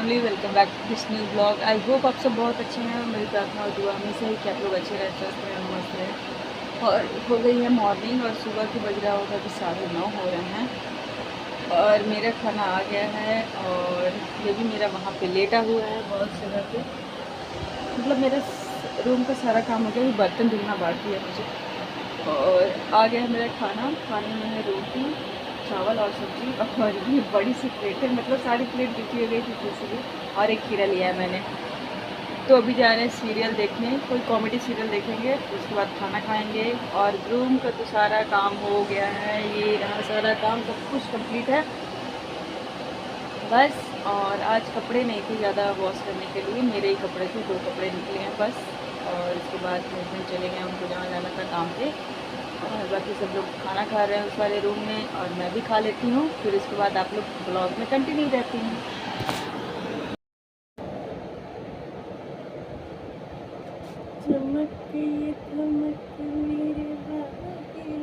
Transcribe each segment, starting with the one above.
Family, welcome back to this new blog. I hope आप सब बहुत अच्छे हैं। मेरी प्रार्थना और दुआ में से ही कि आप लोग अच्छे रहे, स्वस्थ रहें, मस्त रहें। और हो गई है मॉर्निंग और सुबह की बज रहा होगा कि 9:30 हो रहे हैं और मेरा खाना आ गया है। और ये भी मेरा वहाँ पे लेटा हुआ है बहुत जगह पे। मतलब मेरा रूम का सारा काम हो गया, भी बर्तन धुलना बाकी है मुझे। और आ गया है मेरा खाना। खाने में है रोटी, चावल और सब्जी। और ये बड़ी सी प्लेट है, मतलब सारी प्लेट बिकी हो गई थी किसी भी। और एक खीरा लिया है मैंने। तो अभी जा रहे हैं सीरियल देखने, कोई कॉमेडी सीरियल देखेंगे, उसके बाद खाना खाएंगे। और रूम का तो सारा काम हो गया है, ये रहा सारा काम, सब कुछ कंप्लीट है बस। और आज कपड़े नहीं थे ज़्यादा वॉश करने के लिए, मेरे ही कपड़े थे, 2 कपड़े निकले हैं बस। और इसके बाद हस्बैंड चले गए उनको जहाँ जाना था काम पे। और बाकी सब लोग खाना खा रहे हैं उस वाले रूम में, और मैं भी खा लेती हूँ। फिर उसके बाद आप लोग ब्लॉग में कंटिन्यू रहती हूँ। चमक ये धमक मेरे भागे,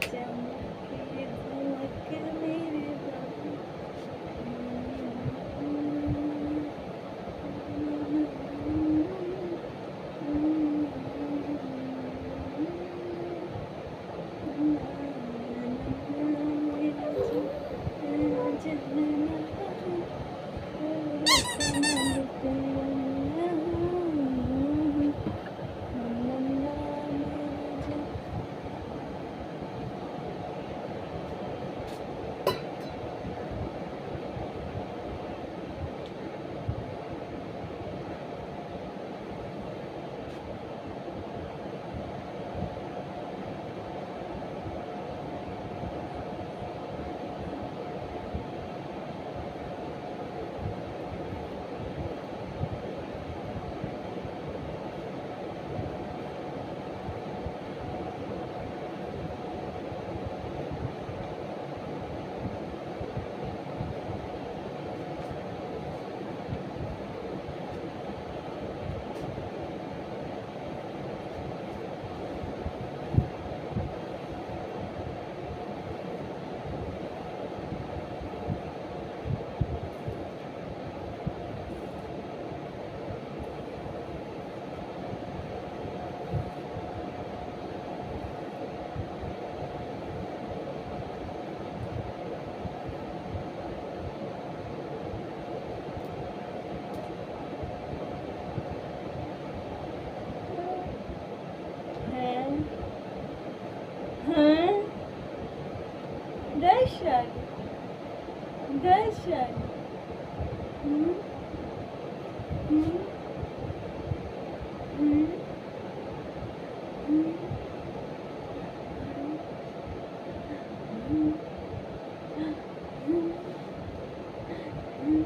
चमक ये धमक मेरे भागे। दर्शन, दर्शन। हम्म, हम्म, हम्म, हम्म, हम्म, हम्म।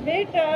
बेटा।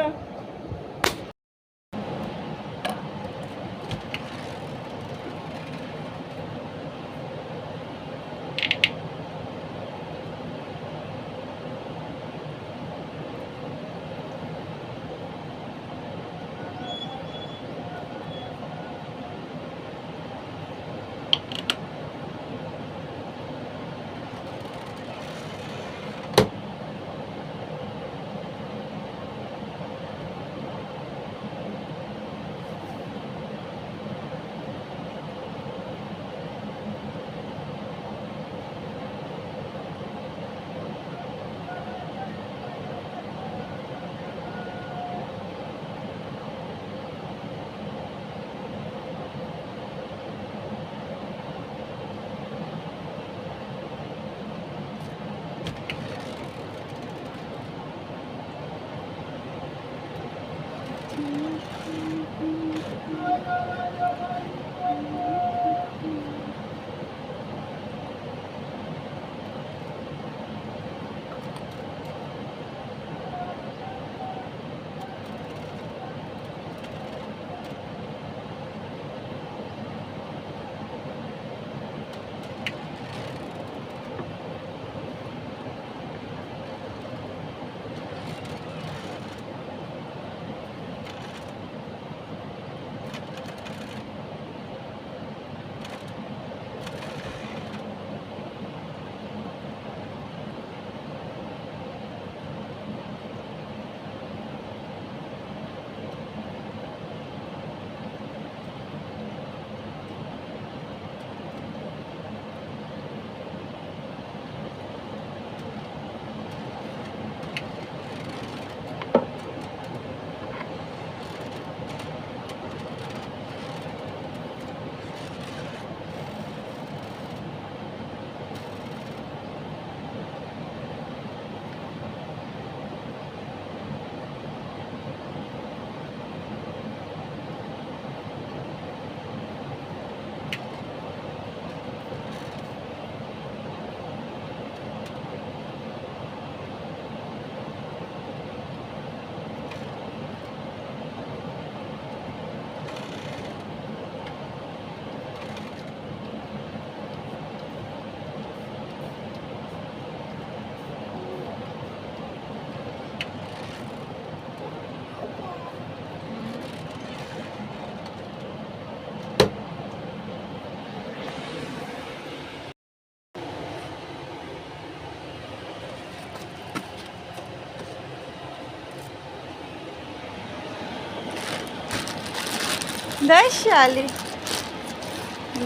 वैशाली,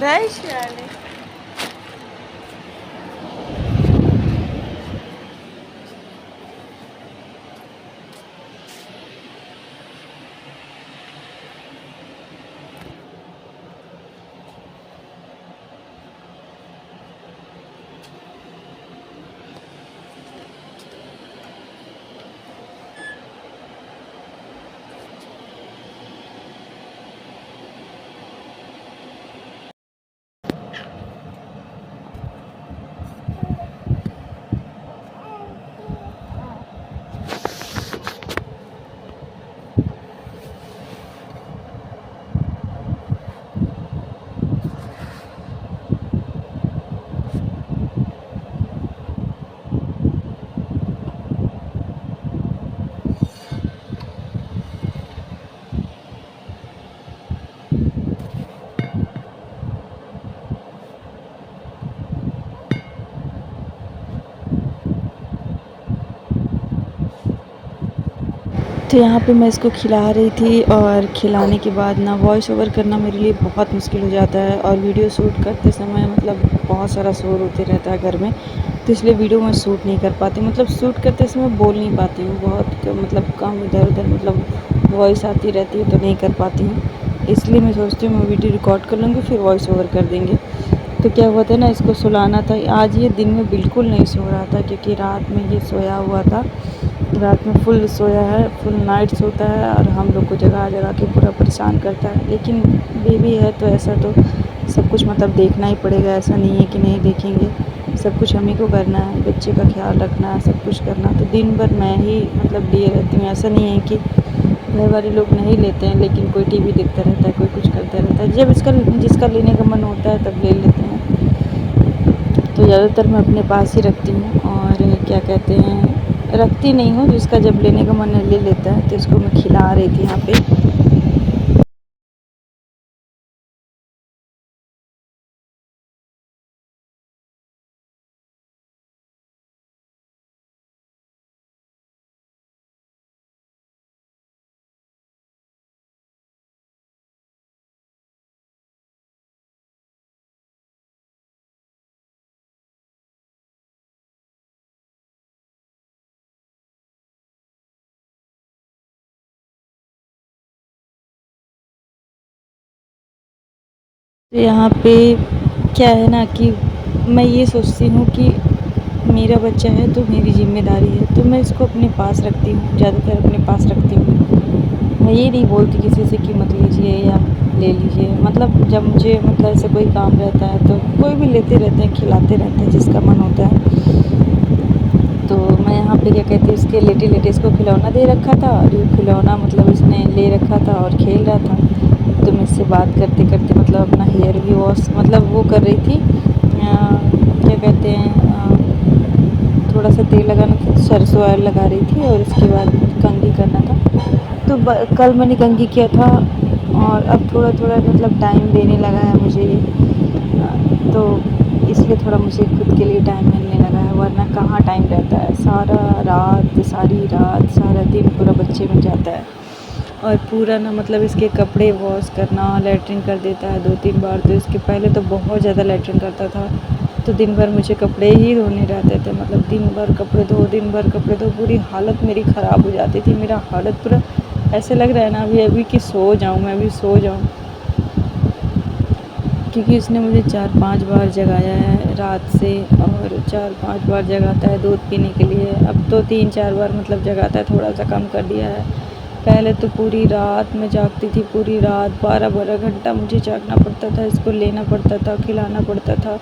वैशाली। तो यहाँ पे मैं इसको खिला रही थी और खिलाने के बाद ना वॉइस ओवर करना मेरे लिए बहुत मुश्किल हो जाता है और वीडियो शूट करते समय मतलब बहुत सारा शोर होते रहता है घर में, तो इसलिए वीडियो मैं शूट नहीं कर पाती, मतलब शूट करते समय बोल नहीं पाती हूँ, बहुत मतलब कम इधर उधर मतलब वॉइस आती रहती है तो नहीं कर पाती हूँ, इसलिए मैं सोचती हूँ मैं वीडियो रिकॉर्ड कर लूँगी फिर वॉइस ओवर कर देंगे। तो क्या हुआ था ना, इसको सुलाना था, आज ये दिन में बिल्कुल नहीं सो रहा था क्योंकि रात में ये सोया हुआ था, रात में फुल सोया है, फुल नाइट सोता है और हम लोग को जगा जगा के पूरा परेशान करता है, लेकिन बेबी है तो ऐसा तो सब कुछ मतलब देखना ही पड़ेगा, ऐसा नहीं है कि नहीं देखेंगे, सब कुछ हम ही को करना है, बच्चे का ख्याल रखना है, सब कुछ करना, तो दिन भर मैं ही मतलब लिए रहती हूँ। ऐसा नहीं है कि घर वाले लोग नहीं लेते हैं, लेकिन कोई टीवी देखता रहता है, कोई कुछ करता रहता है। जब जिसका लेने का मन होता है तब ले लेते हैं। तो ज़्यादातर मैं अपने पास ही रखती हूँ, और क्या कहते हैं, रखती नहीं हूँ, जिसका जब लेने का मन है ले लेता है। तो इसको मैं खिला रही थी यहाँ पे। तो यहाँ पे क्या है ना कि मैं ये सोचती हूँ कि मेरा बच्चा है तो मेरी ज़िम्मेदारी है, तो मैं इसको अपने पास रखती हूँ, ज़्यादातर अपने पास रखती हूँ। मैं ये नहीं बोलती किसी से कि मत लीजिए या ले लीजिए। मतलब जब मुझे मतलब ऐसा कोई काम रहता है तो कोई भी लेते रहते हैं, खिलाते रहते हैं, जिसका मन होता है। तो मैं यहाँ पे क्या कहती हूँ, इसके लेटे-लेटे इसको खिलौना दे रखा था, और ये खिलौना मतलब इसने ले रखा था और खेल रहा था। तो मैं इससे बात करते-करते मतलब अपना हेयर भी वॉश मतलब वो कर रही थी, क्या कहते हैं, थोड़ा सा तेल लगाना था, सरसों ऑयल लगा रही थी, और इसके बाद कंघी करना था। तो कल मैंने कंघी किया था, और अब थोड़ा-थोड़ा मतलब टाइम देने लगा है मुझे ये। तो इसलिए थोड़ा मुझे खुद के लिए टाइम मिलने लगा है, वरना कहाँ टाइम रहता है। सारी रात सारा दिन पूरा बच्चे में जाता है, और पूरा ना मतलब इसके कपड़े वॉश करना, लैट्रिन कर देता है 2-3 बार। तो इसके पहले तो बहुत ज़्यादा लैट्रिन करता था, तो दिन भर मुझे कपड़े ही धोने रहते थे। मतलब दिन भर कपड़े धो, दिन भर कपड़े धो, पूरी हालत मेरी ख़राब हो जाती थी। मेरा हालत पूरा ऐसे लग रहा है ना अभी अभी कि सो जाऊँ, मैं अभी सो जाऊँ, क्योंकि उसने मुझे 4-5 बार जगाया है रात से, और 4-5 बार जगाता है दूध पीने के लिए। अब तो 3-4 बार मतलब जगाता है, थोड़ा सा कम कर दिया है। पहले तो पूरी रात मैं जागती थी, पूरी रात 12-12 घंटा मुझे जागना पड़ता था, इसको लेना पड़ता था, खिलाना पड़ता था।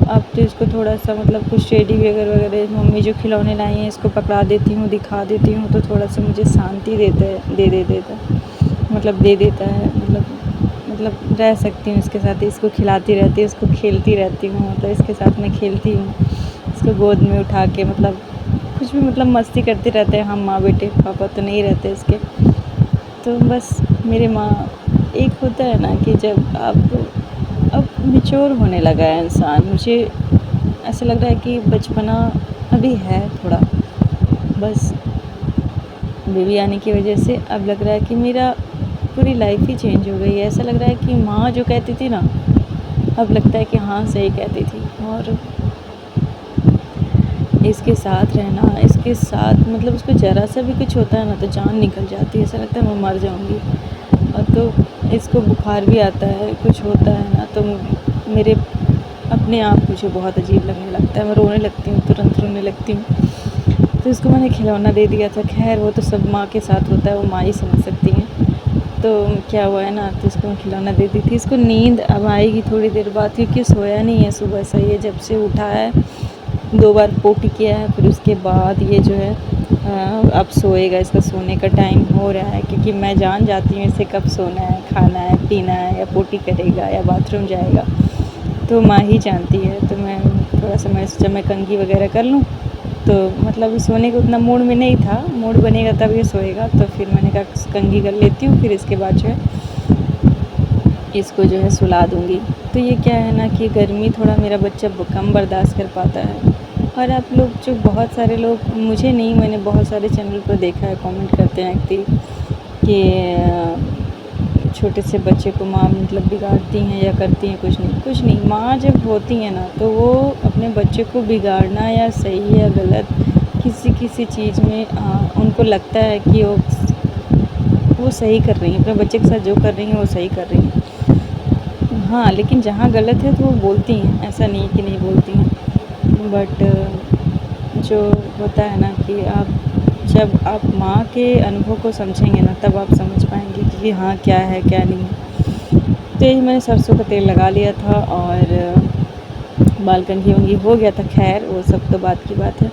अब तो इसको थोड़ा सा मतलब कुछ टेडी वगैरह वगैरह मम्मी जो खिलौने लाई हैं इसको पकड़ा देती हूँ, दिखा देती हूँ, तो थोड़ा सा मुझे शांति देता है, मतलब दे देता है। मतलब रह सकती हूँ इसके साथ, इसको खिलाती रहती हूँ, इसको खेलती रहती हूँ, मतलब इसके साथ मैं खेलती हूँ, इसको गोद में उठा के मतलब कुछ भी मतलब मस्ती करते रहते हैं हम माँ बेटे। पापा तो नहीं रहते इसके। तो बस मेरे माँ, एक होता है ना कि जब अब मैच्योर होने लगा है इंसान, मुझे ऐसा लग रहा है कि बचपना अभी है थोड़ा, बस बेबी आने की वजह से अब लग रहा है कि मेरा पूरी लाइफ ही चेंज हो गई है। ऐसा लग रहा है कि माँ जो कहती थी ना, अब लगता है कि हाँ सही कहती थी। और इसके साथ रहना, इसके साथ मतलब उसको ज़रा सा भी कुछ होता है ना तो जान निकल जाती है, ऐसा लगता है मैं मर जाऊँगी। और तो इसको बुखार भी आता है, कुछ होता है ना तो मेरे अपने आप मुझे बहुत अजीब लगने लगता है, मैं रोने लगती हूँ, तुरंत रोने लगती हूँ। तो इसको मैंने खिलौना दे दिया था। खैर वो तो सब माँ के साथ होता है, वो माँ ही समझ सकती हैं। तो क्या हुआ है ना, तो इसको मैं खिलौना दे दी थी। इसको नींद अब आएगी थोड़ी देर बाद, क्योंकि सोया नहीं है सुबह से, ये जब से उठा है 2 बार पोटी किया है, फिर उसके बाद ये जो है अब सोएगा। इसका सोने का टाइम हो रहा है, क्योंकि मैं जान जाती हूँ इसे कब सोना है, खाना है, पीना है, या पोटी करेगा या बाथरूम जाएगा, तो माँ ही जानती है। तो मैं थोड़ा सा मैं सोचा मैं कंघी वगैरह कर लूँ, तो मतलब सोने का उतना मूड में नहीं था, मूड बनेगा तब ये सोएगा। तो फिर मैंने कहा कंघी कर लेती हूँ, फिर इसके बाद जो है इसको जो है सुला दूँगी। तो ये क्या है ना कि गर्मी थोड़ा मेरा बच्चा कम बर्दाश्त कर पाता है। और आप लोग जो बहुत सारे लोग, मुझे नहीं, मैंने बहुत सारे चैनल पर देखा है, कमेंट करते हैं कि छोटे से बच्चे को माँ मतलब बिगाड़ती हैं या करती हैं। कुछ नहीं, माँ जब होती हैं ना तो वो अपने बच्चे को बिगाड़ना या सही या गलत किसी चीज़ में उनको लगता है कि वो सही कर रही हैं, अपने बच्चे के साथ जो कर रही हैं वो सही कर रही हैं। हाँ, लेकिन जहाँ गलत है तो वो बोलती हैं, ऐसा नहीं कि नहीं बोलती हैं। बट जो होता है ना कि जब आप माँ के अनुभव को समझेंगे ना तब आप समझ पाएँगे कि हाँ क्या है क्या नहीं है। तो यही मैंने सरसों का तेल लगा लिया था, और बाल कंघी वंघी हो गया था, खैर वो सब तो बात की बात है।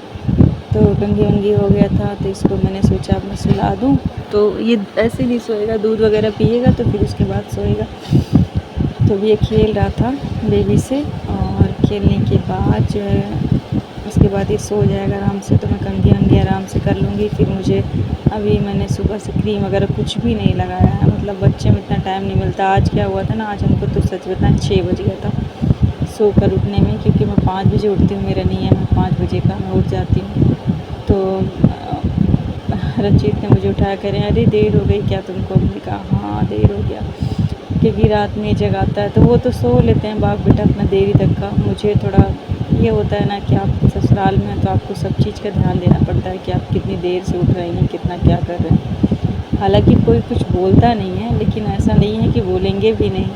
तो कंघी वंघी हो गया था तो इसको मैंने सोचा अब मैं सुला दूँ, तो ये ऐसे नहीं सोएगा, दूध वगैरह पिएगा तो फिर उसके बाद सोएगा। तो ये खेल रहा था बेबी से, और खेलने के बाद जो है उसके बाद ये सो जाएगा आराम से, तो मैं कंघी वंघी आराम से कर लूँगी। फिर मुझे अभी मैंने सुबह से क्रीम वगैरह कुछ भी नहीं लगाया है, मतलब बच्चे में इतना टाइम नहीं मिलता। आज क्या हुआ था ना, आज हमको तो सच बताएं 6 बज गया था सो कर उठने में, क्योंकि मैं 5 बजे उठती हूँ, मेरा नियम है 5 बजे का मैं उठ जाती हूँ। तो रंजीत ने मुझे उठाया, कह रहे हैं अरे देर हो गई क्या तुमको? हमने कहा हाँ देर हो गया, क्योंकि रात में जगाता है। तो वो तो सो लेते हैं बाप बेटा अपना देरी तक का, मुझे थोड़ा ये होता है ना कि आप ससुराल में हैं तो आपको सब चीज़ का ध्यान देना पड़ता है कि आप कितनी देर से उठ रही हैं, कितना क्या कर रहे हैं। हालांकि कोई कुछ बोलता नहीं है, लेकिन ऐसा नहीं है कि बोलेंगे भी नहीं,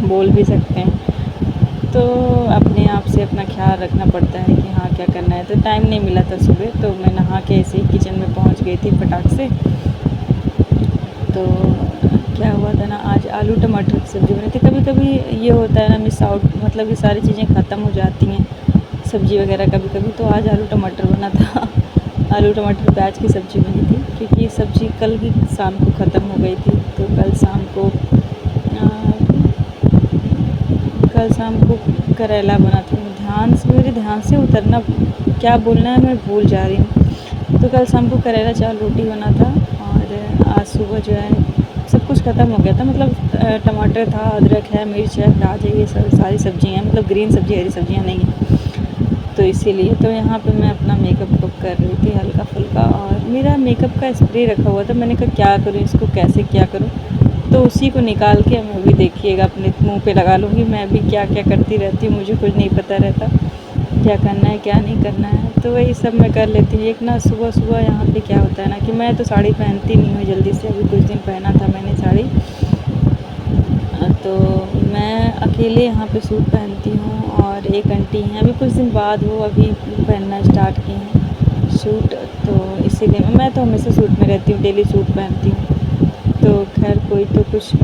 बोल भी सकते हैं। तो अपने आप से अपना ख्याल रखना पड़ता है कि हाँ क्या करना है। तो टाइम नहीं मिला था सुबह, तो मैं नहा के ऐसे ही किचन में पहुंच गई थी फटाक से। तो क्या हुआ था ना, आज आलू टमाटर की सब्ज़ी बनी थी। कभी कभी ये होता है ना मिस आउट, मतलब ये सारी चीज़ें ख़त्म हो जाती हैं सब्ज़ी वगैरह कभी कभी। तो आज आलू टमाटर बना था आलू टमाटर प्याज की सब्ज़ी बनी थी, क्योंकि सब्ज़ी कल ही शाम को ख़त्म हो गई थी। तो कल शाम को करेला बना था। मेरे ध्यान से उतरना, क्या बोलना है मैं भूल जा रही हूँ। तो कल शाम को करेला चावल रोटी बना था, और आज सुबह जो है सब कुछ ख़त्म हो गया था। मतलब टमाटर था, अदरक है, मिर्च है, प्याज है, ये सारी सब्ज़ियाँ हैं, मतलब ग्रीन सब्ज़ी, हरी सब्ज़ियाँ नहीं हैं। तो इसीलिए तो यहाँ पे मैं अपना मेकअप कर रही थी हल्का फुल्का, और मेरा मेकअप का स्प्रे रखा हुआ था। मैंने कहा क्या करूँ इसको, कैसे क्या करूँ, तो उसी को निकाल के मैं भी देखिएगा अपने मुंह पे लगा लूँगी। मैं भी क्या क्या करती रहती हूँ, मुझे कुछ नहीं पता रहता क्या करना है क्या नहीं करना है, तो वही सब मैं कर लेती हूँ। एक ना सुबह सुबह यहाँ पे क्या होता है ना कि मैं तो साड़ी पहनती नहीं हूँ जल्दी से। अभी कुछ दिन पहना था मैंने साड़ी, तो मैं अकेले यहाँ पे सूट पहनती हूँ, और एक आंटी हैं अभी कुछ दिन बाद वो अभी पहनना स्टार्ट की हैं सूट। तो इसीलिए मैं तो हमेशा सूट में रहती हूँ, डेली सूट पहनती हूँ। तो खैर कोई तो कुछ